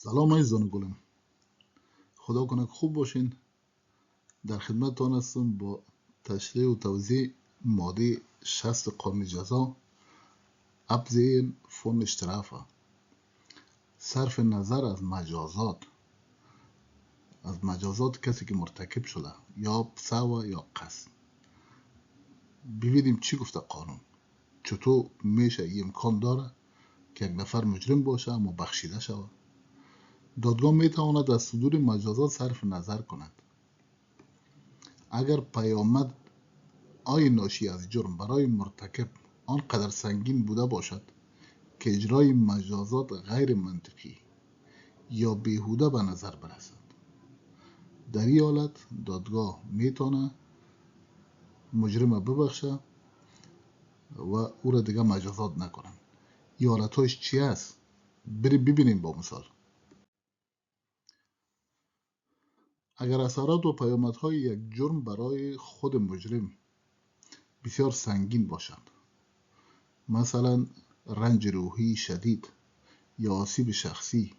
سلام عزیزان گلم، خدا کنه که خوب باشین. در خدمتتان هستم با تشریح و توضیح ماده 60 قانون جزا. ابزین فون اشترافه، صرف نظر از مجازات کسی که مرتکب شده یا سوا یا قصد. ببینیم چی گفته قانون، چطور میشه امکان داره که یک نفر مجرم باشه اما بخشیده شود. دادگاه میتواند از صدور مجازات صرف نظر کند اگر پیامد آی ناشی از جرم برای مرتکب آنقدر سنگین بوده باشد که اجرای مجازات غیر منطقی یا بیهوده به نظر برسد. در این حالت دادگاه میتونه مجرم ببخشه و او را دیگه مجازات نکنن. این حالتهایش چی است؟ بریم ببینیم با مثال. اگر اثرات و پیامدهای یک جرم برای خود مجرم بسیار سنگین باشد، مثلا رنج روحی شدید یا آسیب شخصی،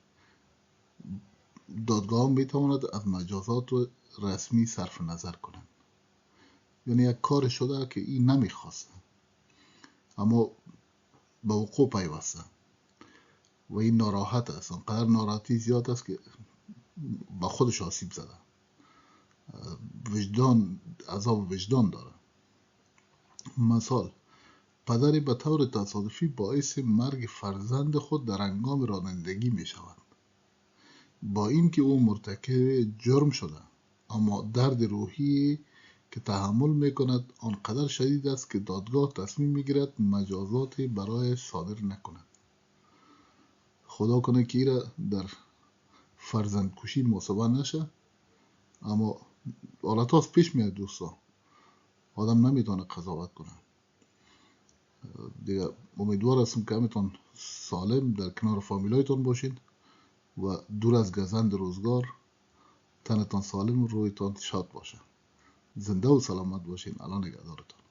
دادگاه میتواند از مجازات رسمی صرف نظر کنند. یعنی یک کار شده که این نمیخواست اما به وقوع پیوسته و این ناراحت است، انقدر ناراحتی زیاد است که به خودش آسیب زده، عذاب وجدان داره. مثال، پدری به طور تصادفی باعث مرگ فرزند خود در هنگام رانندگی می شود. با اینکه او مرتکب جرم شده اما درد روحی که تحمل می کند آنقدر شدید است که دادگاه تصمیم می گیرد مجازاتی برای صادر نکند. خدا کنه که ایره در فرزند کشی محاسبه نشه، اما حالت هاست پیش میاد دوستا، آدم نمیتونه قضاوت کنه. دیگه امیدوار هستم که همیتون سالم در کنار فامیلایتون باشین و دور از گزند روزگار. تنتان سالم و رویتان شاد باشه. زنده و سلامت باشین. الان نگهدارتون.